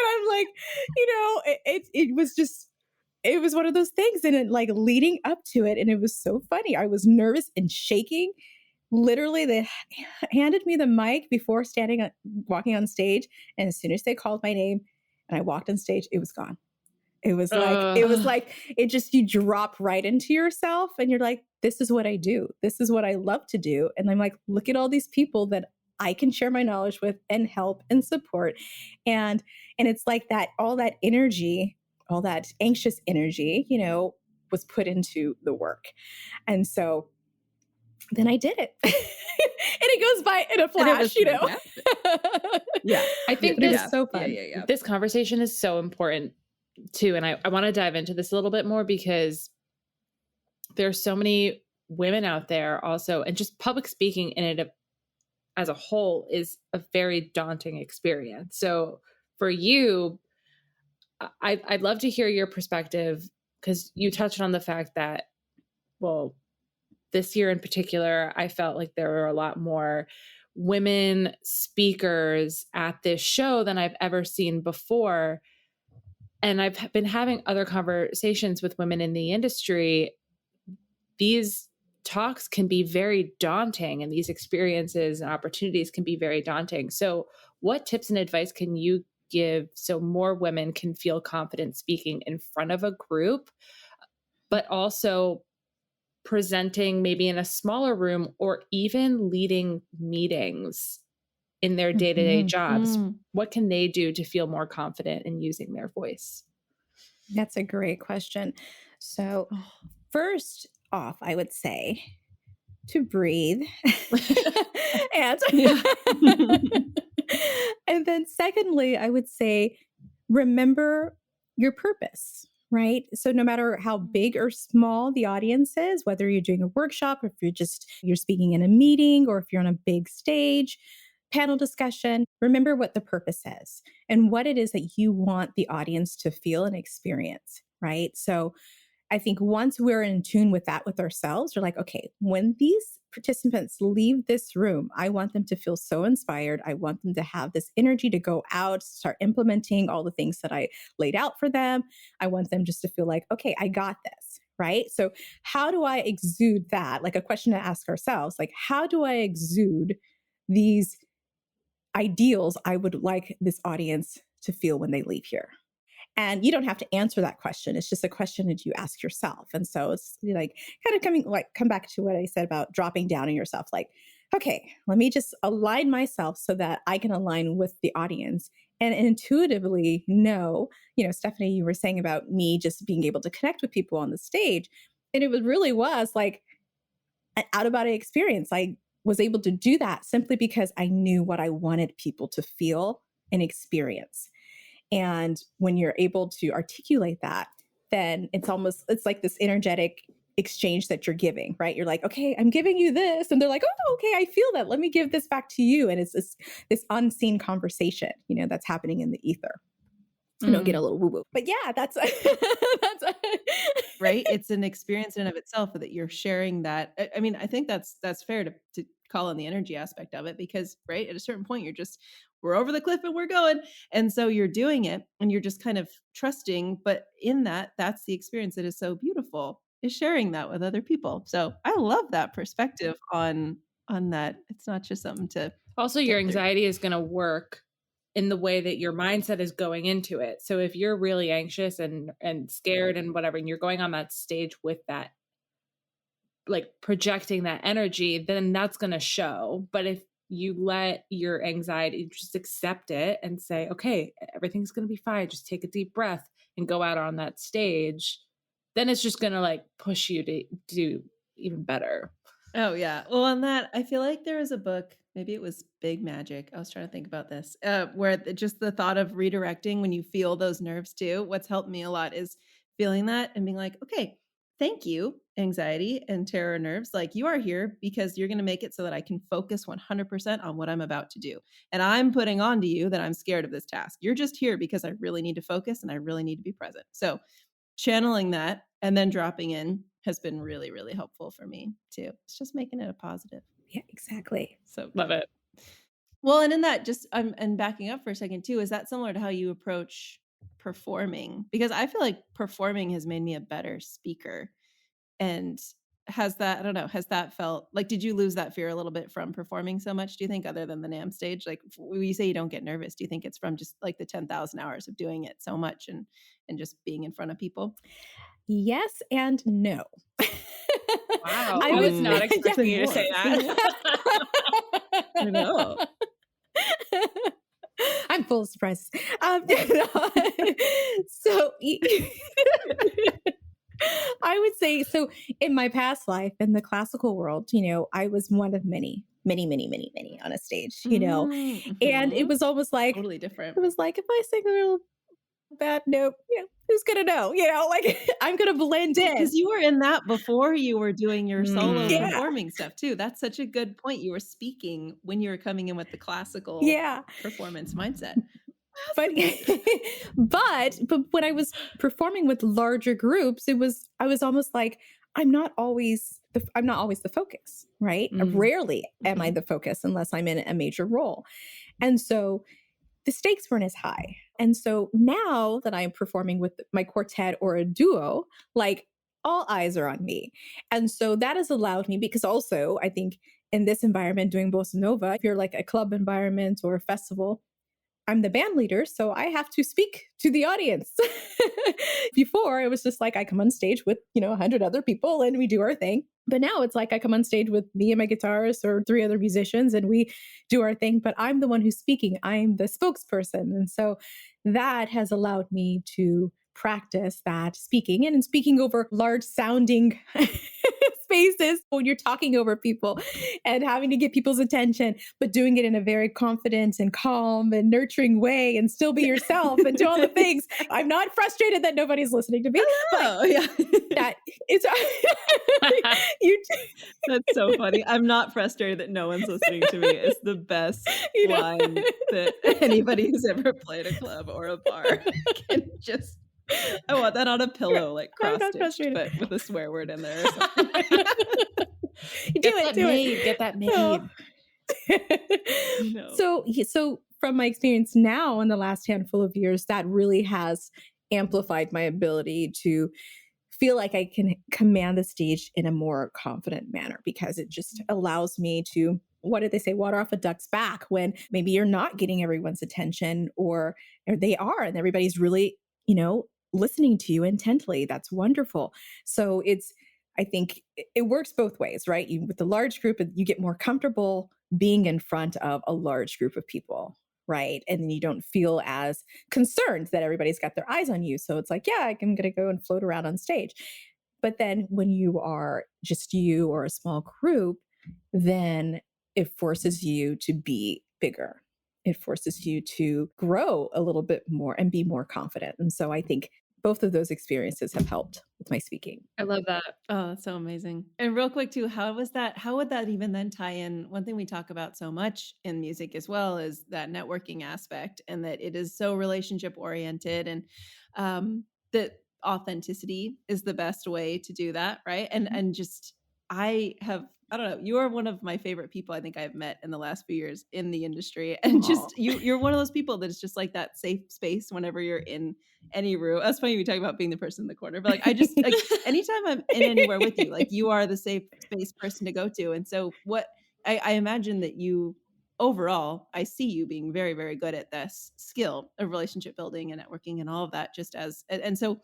I'm like, it was one of those things. And it like leading up to it. And it was so funny. I was nervous and shaking. Literally, they handed me the mic before walking on stage. And as soon as they called my name and I walked on stage, it was gone. It was like, you drop right into yourself and you're like, this is what I do. This is what I love to do. And I'm like, look at all these people that I can share my knowledge with and help and support. And it's like that, all that energy, all that anxious energy, was put into the work. And so then I did it. And it goes by in a flash, Yeah. I think it was so fun. Yeah. This conversation is so important too. And I want to dive into this a little bit more because there's so many women out there also, and just public speaking in it as a whole is a very daunting experience. So for you, I'd love to hear your perspective, because you touched on the fact that, well, this year in particular, I felt like there were a lot more women speakers at this show than I've ever seen before. And I've been having other conversations with women in the industry. These talks can be very daunting, and these experiences and opportunities can be very daunting. So what tips and advice can you give so more women can feel confident speaking in front of a group, but also presenting maybe in a smaller room or even leading meetings in their day-to-day jobs? What can they do to feel more confident in using their voice? That's a great question. So first off, I would say to breathe. And and then secondly, I would say, remember your purpose, right? So no matter how big or small the audience is, whether you're doing a workshop, or if you're speaking in a meeting, or if you're on a big stage, panel discussion, remember what the purpose is and what it is that you want the audience to feel and experience, right? So I think once we're in tune with that with ourselves, we're like, okay, when these participants leave this room, I want them to feel so inspired. I want them to have this energy to go out, start implementing all the things that I laid out for them. I want them just to feel like, okay, I got this, right? So how do I exude that? Like a question to ask ourselves, like, how do I exude these ideals I would like this audience to feel when they leave here? And you don't have to answer that question. It's just a question that you ask yourself. And so it's like kind of come back to what I said about dropping down on yourself. Like, okay, let me just align myself so that I can align with the audience and intuitively know, Stephanie, you were saying about me just being able to connect with people on the stage. And it really was like an out-of-body experience. I was able to do that simply because I knew what I wanted people to feel and experience. And when you're able to articulate that, then it's like this energetic exchange that you're giving, right? You're like, okay, I'm giving you this. And they're like, oh, okay, I feel that. Let me give this back to you. And it's this unseen conversation, that's happening in the ether. Get a little woo-woo. But yeah, that's right? It's an experience in and of itself that you're sharing that. I mean, I think that's fair to call on the energy aspect of it, because right at a certain point we're over the cliff and we're going. And so you're doing it and you're just kind of trusting, but in that's the experience that is so beautiful, is sharing that with other people. So I love that perspective on that. It's not just something to also your anxiety is going to work in the way that your mindset is going into it. So if you're really anxious and scared and whatever, and you're going on that stage with that, like projecting that energy, then that's going to show. But if you let your anxiety, just accept it and say, okay, everything's going to be fine. Just take a deep breath and go out on that stage. Then it's just going to like push you to do even better. Oh yeah. Well, on that, I feel like there was a book, maybe it was Big Magic. I was trying to think about this, where just the thought of redirecting when you feel those nerves too. What's helped me a lot is feeling that and being like, okay, thank you, anxiety and terror nerves. Like, you are here because you're going to make it so that I can focus 100% on what I'm about to do. And I'm putting on to you that I'm scared of this task. You're just here because I really need to focus and I really need to be present. So channeling that and then dropping in has been really, really helpful for me too. It's just making it a positive. Yeah, exactly. So love it. Well, and in that, just and backing up for a second too, is that similar to how you approach performing? Because I feel like performing has made me a better speaker. And has that felt like, did you lose that fear a little bit from performing so much, do you think, other than the NAMM stage? Like, when you say you don't get nervous, do you think it's from just like the 10,000 hours of doing it so much and just being in front of people? Yes and no. Wow. I was not expecting you to say that. I know. I'm full of surprises. So I would say, so in my past life in the classical world, I was one of many on a stage, Mm-hmm. and it was almost like totally different. It was like, if I sing a little bad note, who's gonna know? Like, I'm gonna blend in. Because you were in that before you were doing your solo performing stuff too. That's such a good point. You were speaking when you were coming in with the classical performance mindset. But when I was performing with larger groups, I was almost like, I'm not always the focus, right? Rarely am I the focus unless I'm in a major role. And so the stakes weren't as high. And so now that I'm performing with my quartet or a duo, like, all eyes are on me. And so that has allowed me, because also I think in this environment doing bossa nova, if you're like a club environment or a festival, I'm the band leader, so I have to speak to the audience. Before, it was just like I come on stage with, 100 other people and we do our thing. But now it's like I come on stage with me and my guitarist or 3 other musicians and we do our thing, but I'm the one who's speaking. I'm the spokesperson. And so that has allowed me to practice that speaking and speaking over large sounding spaces when you're talking over people and having to get people's attention, but doing it in a very confident and calm and nurturing way and still be yourself and do all the things. I'm not frustrated that nobody's listening to me. That it's That's so funny. I'm not frustrated that no one's listening to me. It's the best line that anybody who's ever played a club or a bar can just. I want that on a pillow, like cross-stitched, but with a swear word in there or something. Get that made. No. So from my experience now in the last handful of years, that really has amplified my ability to feel like I can command the stage in a more confident manner, because it just allows me to, what did they say, water off a duck's back when maybe you're not getting everyone's attention or they are, and everybody's really, listening to you intently. That's wonderful. So I think it works both ways, right? With the large group, you get more comfortable being in front of a large group of people, right? And then you don't feel as concerned that everybody's got their eyes on you. So it's like, yeah, I'm going to go and float around on stage. But then when you are just you or a small group, then it forces you to be bigger. It forces you to grow a little bit more and be more confident. And so I think both of those experiences have helped with my speaking. I love that. Oh, that's so amazing. And real quick too, how would that even then tie in? One thing we talk about so much in music as well is that networking aspect, and that it is so relationship oriented, and that authenticity is the best way to do that, right? And just I don't know, you are one of my favorite people I think I've met in the last few years in the industry. And just you're one of those people that is just like that safe space whenever you're in any room. That's funny we talk about being the person in the corner, but like I just like anytime I'm in anywhere with you, like you are the safe space person to go to. And so what I imagine that you overall, I see you being very, very good at this skill of relationship building and networking and all of that, just as, and so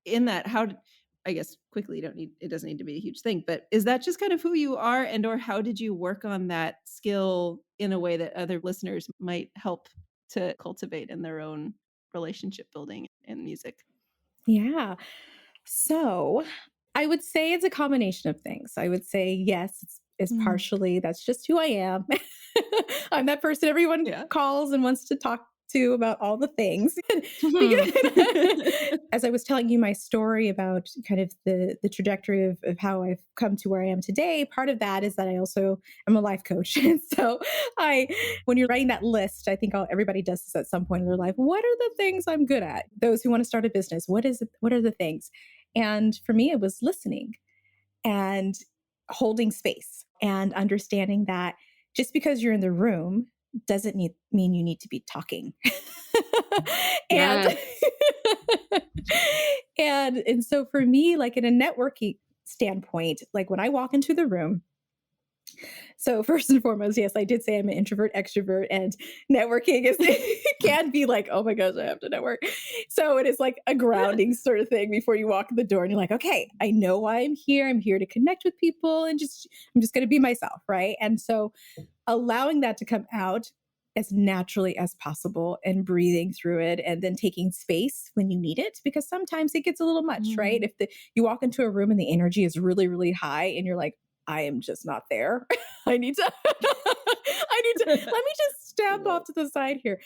in that, I guess quickly, it doesn't need to be a huge thing, but is that just kind of who you are, and or how did you work on that skill in a way that other listeners might help to cultivate in their own relationship building in music? Yeah. So I would say it's a combination of things. I would say, yes, it's partially, that's just who I am. I'm that person everyone calls and wants to talk to about all the things. As I was telling you my story about kind of the trajectory of how I've come to where I am today, part of that is that I also am a life coach. And so when you're writing that list, I think everybody does this at some point in their life. What are the things I'm good at? Those who want to start a business, what are the things? And for me, it was listening and holding space and understanding that just because you're in the room doesn't mean you need to be talking. and so for me, like in a networking standpoint, like when I walk into the room, so first and foremost, yes, I did say I'm an introvert, extrovert, and networking can be like, oh my gosh, I have to network. So it is like a grounding sort of thing before you walk in the door and you're like, okay, I know why I'm here. I'm here to connect with people and I'm just going to be myself, right? And so allowing that to come out as naturally as possible and breathing through it and then taking space when you need it, because sometimes it gets a little much, right? If you walk into a room and the energy is really, really high and you're like, I am just not there. let me just step off to the side here.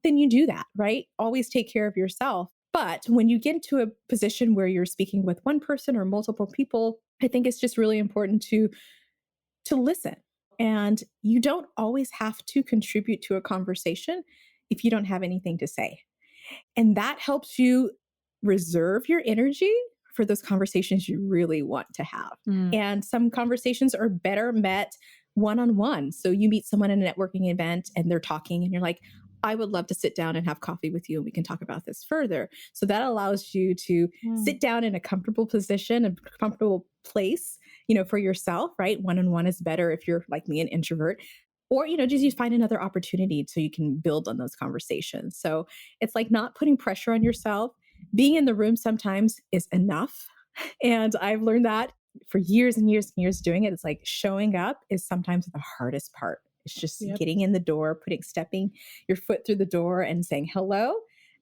Then you do that, right? Always take care of yourself. But when you get into a position where you're speaking with one person or multiple people, I think it's just really important to listen. And you don't always have to contribute to a conversation if you don't have anything to say. And that helps you reserve your energy for those conversations you really want to have. And some conversations are better met one-on-one. So you meet someone at a networking event and they're talking and you're like, I would love to sit down and have coffee with you and we can talk about this further. So that allows you to sit down in a comfortable position, a comfortable place, for yourself, right? One-on-one is better if you're like me, an introvert. Or, just you find another opportunity so you can build on those conversations. So it's like not putting pressure on yourself. Being in the room sometimes is enough. And I've learned that for years and years and years doing it. It's like showing up is sometimes the hardest part. It's just getting in the door, stepping your foot through the door and saying hello.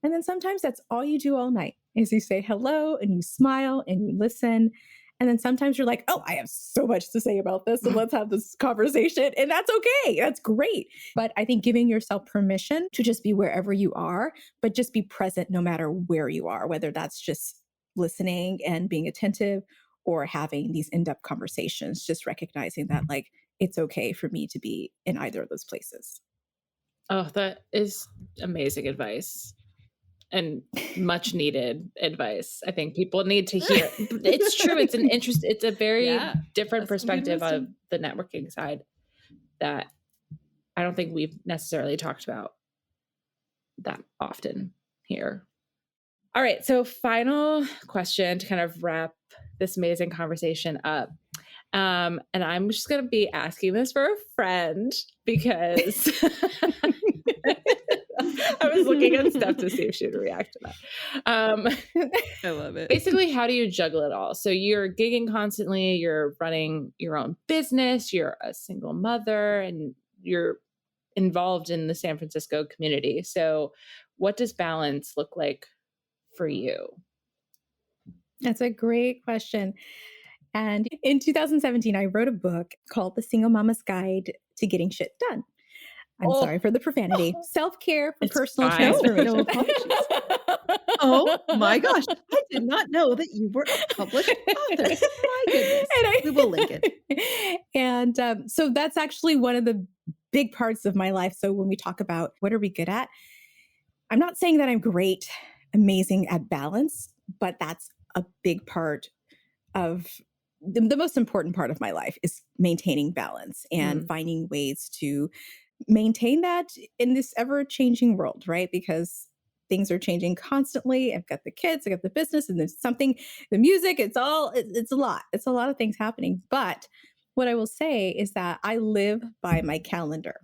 And then sometimes that's all you do all night is you say hello and you smile and you listen. And then sometimes you're like, oh, I have so much to say about this. So let's have this conversation. And that's okay. That's great. But I think giving yourself permission to just be wherever you are, but just be present no matter where you are, whether that's just listening and being attentive or having these in-depth conversations, just recognizing that like, it's okay for me to be in either of those places. Oh, that is amazing advice. And much needed advice. I think people need to hear. It's true. It's a very different perspective of the networking side that I don't think we've necessarily talked about that often here. All right. So final question to kind of wrap this amazing conversation up. And I'm just going to be asking this for a friend because I was looking at Steph to see if she would react to that. I love it. Basically, how do you juggle it all? So you're gigging constantly, you're running your own business, you're a single mother, and you're involved in the San Francisco community. So what does balance look like for you? That's a great question. And in 2017, I wrote a book called The Single Mama's Guide to Getting Shit Done. I'm sorry for the profanity. Self-care for personal transformation. No apologies. Oh my gosh. I did not know that you were a published author. My goodness. We will link it. And so that's actually one of the big parts of my life. So when we talk about what are we good at, I'm not saying that I'm great, amazing at balance, but that's a big part of the most important part of my life is maintaining balance and finding ways to maintain that in this ever-changing world, right? Because things are changing constantly. I've got the kids, I got the business, and there's the music, it's a lot. It's a lot of things happening. But what I will say is that I live by my calendar.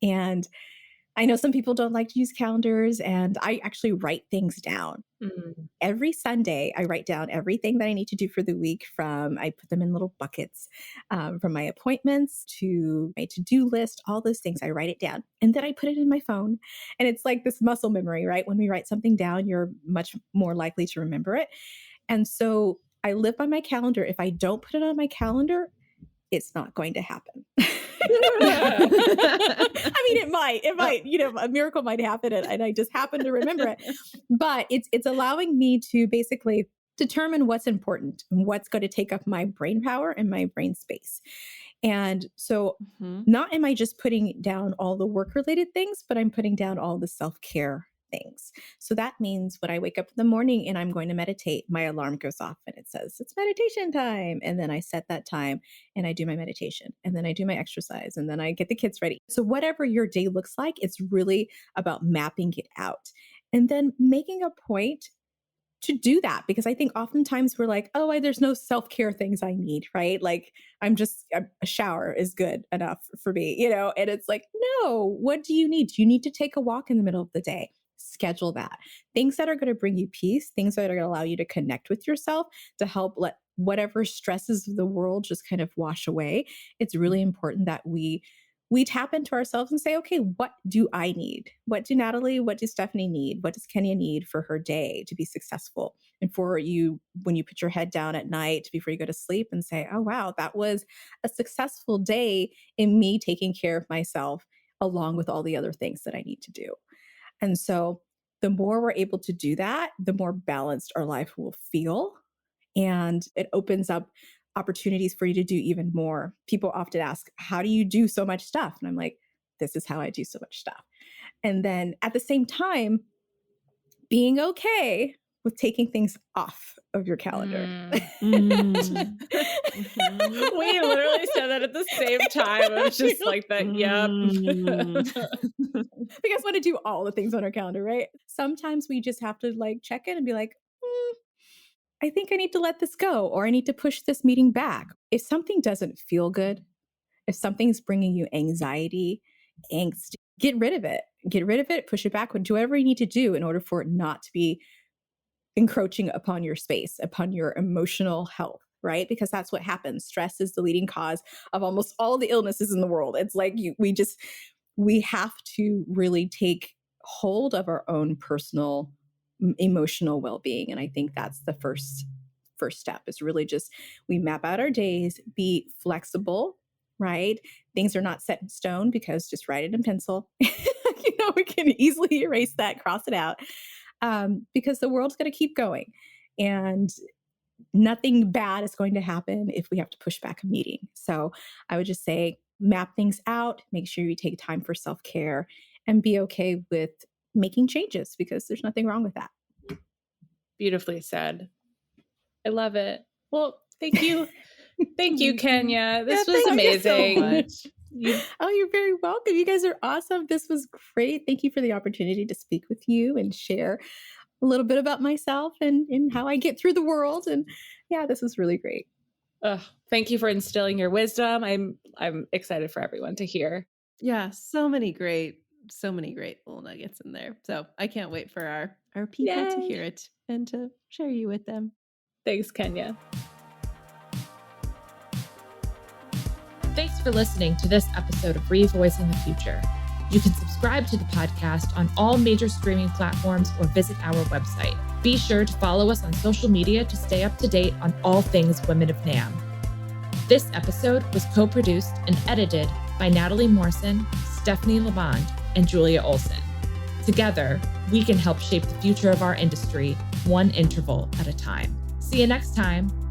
And I know some people don't like to use calendars, and I actually write things down. Every Sunday, I write down everything that I need to do for the week. I put them in little buckets, from my appointments to my to-do list, all those things. I write it down, and then I put it in my phone. And it's like this muscle memory, right? When we write something down, you're much more likely to remember it. And so I live by my calendar. If I don't put it on my calendar, it's not going to happen. I mean, it might, a miracle might happen and I just happen to remember it. But it's allowing me to basically determine what's important and what's going to take up my brain power and my brain space. And so not am I just putting down all the work-related things, but I'm putting down all the self-care things. So that means when I wake up in the morning and I'm going to meditate, my alarm goes off and it says, it's meditation time. And then I set that time and I do my meditation and then I do my exercise and then I get the kids ready. So whatever your day looks like, it's really about mapping it out and then making a point to do that. Because I think oftentimes we're like, oh, there's no self-care things I need, right? Like a shower is good enough for me, and it's like, no, what do you need? You need to take a walk in the middle of the day. Schedule that. Things that are going to bring you peace, things that are going to allow you to connect with yourself, to help let whatever stresses of the world just kind of wash away. It's really important that we tap into ourselves and say, okay, what do I need? What do Natalie, what does Stephanie need? What does Kenya need for her day to be successful? And for you, when you put your head down at night before you go to sleep and say, oh, wow, that was a successful day in me taking care of myself along with all the other things that I need to do. And so the more we're able to do that, the more balanced our life will feel. And it opens up opportunities for you to do even more. People often ask, how do you do so much stuff? And I'm like, this is how I do so much stuff. And then at the same time, being okay with taking things off of your calendar. We literally said that at the same time. I was just like that, yep. We guys want to do all the things on our calendar, right? Sometimes we just have to check in and be like, I think I need to let this go, or I need to push this meeting back. If something doesn't feel good, if something's bringing you anxiety, angst, get rid of it. Get rid of it, push it back, do whatever you need to do in order for it not to be encroaching upon your space, upon your emotional health, right? Because that's what happens. Stress is the leading cause of almost all the illnesses in the world. It's like we have to really take hold of our own personal emotional well-being. And I think that's the first step is really just, we map out our days, be flexible, right? Things are not set in stone because just write it in pencil. We can easily erase that, cross it out. Because the world's going to keep going and nothing bad is going to happen if we have to push back a meeting. So I would just say, map things out, make sure you take time for self-care and be okay with making changes because there's nothing wrong with that. Beautifully said. I love it. Well, thank you. Thank you, Kenya. This was amazing. So much. You're very welcome. You guys are awesome. This was great. Thank you for the opportunity to speak with you and share a little bit about myself and how I get through the world. And yeah, this was really great. Thank you for instilling your wisdom. I'm excited for everyone to hear. Yeah, so many great little nuggets in there. So I can't wait for our people to hear it and to share you with them. Thanks, Kenya. Thanks for listening to this episode of ReVoicing the Future. You can subscribe to the podcast on all major streaming platforms or visit our website. Be sure to follow us on social media to stay up to date on all things Women of NAMM. This episode was co-produced and edited by Natalie Morrison, Stephanie Lamond, and Julia Olsen. Together, we can help shape the future of our industry, one interval at a time. See you next time.